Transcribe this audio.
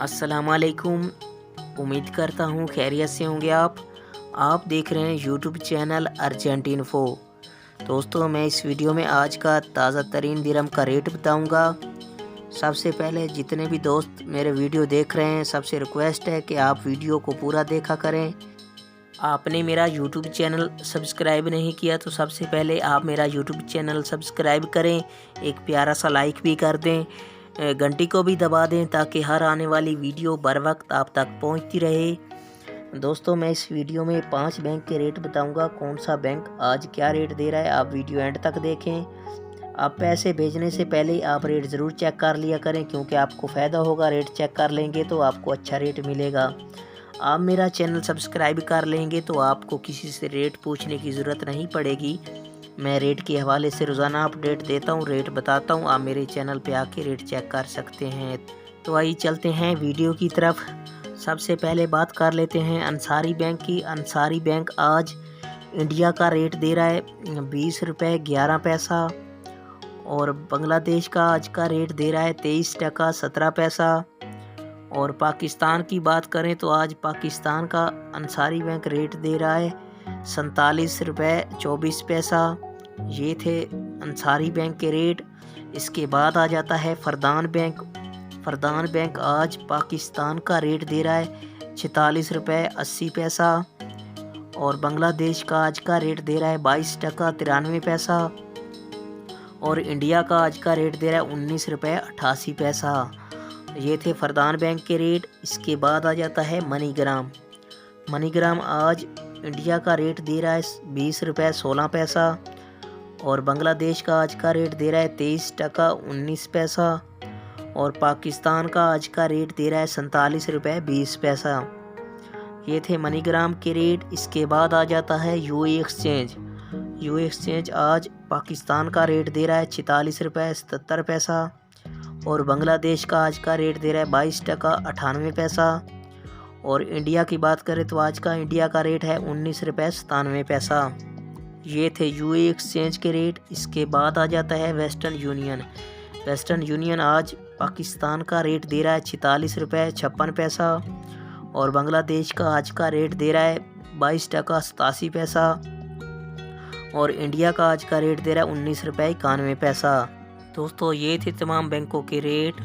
अस्सलामुअलैकुम। उम्मीद करता हूँ खैरियत से होंगे आप देख रहे हैं यूट्यूब चैनल अर्जेंटीनफो। दोस्तों, मैं इस वीडियो में आज का ताज़ा तरीन दिरहम का रेट बताऊंगा। सबसे पहले जितने भी दोस्त मेरे वीडियो देख रहे हैं, सबसे रिक्वेस्ट है कि आप वीडियो को पूरा देखा करें। आपने मेरा यूट्यूब चैनल सब्सक्राइब नहीं किया तो सबसे पहले आप मेरा यूट्यूब चैनल सब्सक्राइब करें, एक प्यारा सा लाइक भी कर दें, घंटी को भी दबा दें ताकि हर आने वाली वीडियो बर वक्त आप तक पहुंचती रहे। दोस्तों, मैं इस वीडियो में 5 बैंक के रेट बताऊंगा। कौन सा बैंक आज क्या रेट दे रहा है, आप वीडियो एंड तक देखें। आप पैसे भेजने से पहले आप रेट ज़रूर चेक कर लिया करें, क्योंकि आपको फ़ायदा होगा। रेट चेक कर लेंगे तो आपको अच्छा रेट मिलेगा। आप मेरा चैनल सब्सक्राइब कर लेंगे तो आपको किसी से रेट पूछने की ज़रूरत नहीं पड़ेगी। मैं रेट के हवाले से रोज़ाना अपडेट देता हूँ, रेट बताता हूँ। आप मेरे चैनल पे आके रेट चेक कर सकते हैं। तो आइए चलते हैं वीडियो की तरफ। सबसे पहले बात कर लेते हैं अंसारी बैंक की। अंसारी बैंक आज इंडिया का रेट दे रहा है 20 रुपये 11 पैसा, और बांग्लादेश का आज का रेट दे रहा है 23 टका 17 पैसा। और पाकिस्तान की बात करें तो आज पाकिस्तान का अंसारी बैंक रेट दे रहा है 47 रुपये 24 पैसा। ये थे अंसारी बैंक के रेट। इसके बाद आ जाता है फरदान बैंक। फरदान बैंक आज पाकिस्तान का रेट दे रहा है 46 रुपये 80 पैसा, और बांग्लादेश का आज का रेट दे रहा है 22 टका 93 पैसा, और इंडिया का आज का रेट दे रहा है 19 रुपये 88 पैसा। ये थे फरदान बैंक के रेट। इसके बाद आ जाता है मनीग्राम। मनीग्राम आज इंडिया का रेट दे रहा है 20 रुपये 16 पैसा, और बांग्लादेश का आज का रेट दे रहा है 23 टका 19 पैसा, और पाकिस्तान का आज का रेट दे रहा है 47 रुपये 20 पैसा। ये थे मनीग्राम के रेट। इसके बाद आ जाता है यूए एक्सचेंज। यूए एक्सचेंज आज पाकिस्तान का रेट दे रहा है 46 रुपये 77 पैसा, और बांग्लादेश का आज का रेट दे रहा है 22 टका 98 पैसा, और इंडिया की बात करें तो आज का इंडिया का रेट है 19 रुपये 97 पैसा। ये थे यूए एक्सचेंज के रेट। इसके बाद आ जाता है वेस्टर्न यूनियन। वेस्टर्न यूनियन आज पाकिस्तान का रेट दे रहा है 46 रुपये 56 पैसा, और बांग्लादेश का आज का रेट दे रहा है 22 टका 87 पैसा, और इंडिया का आज का रेट दे रहा है 19 रुपये 91 पैसा। दोस्तों, ये थे तमाम बैंकों के रेट।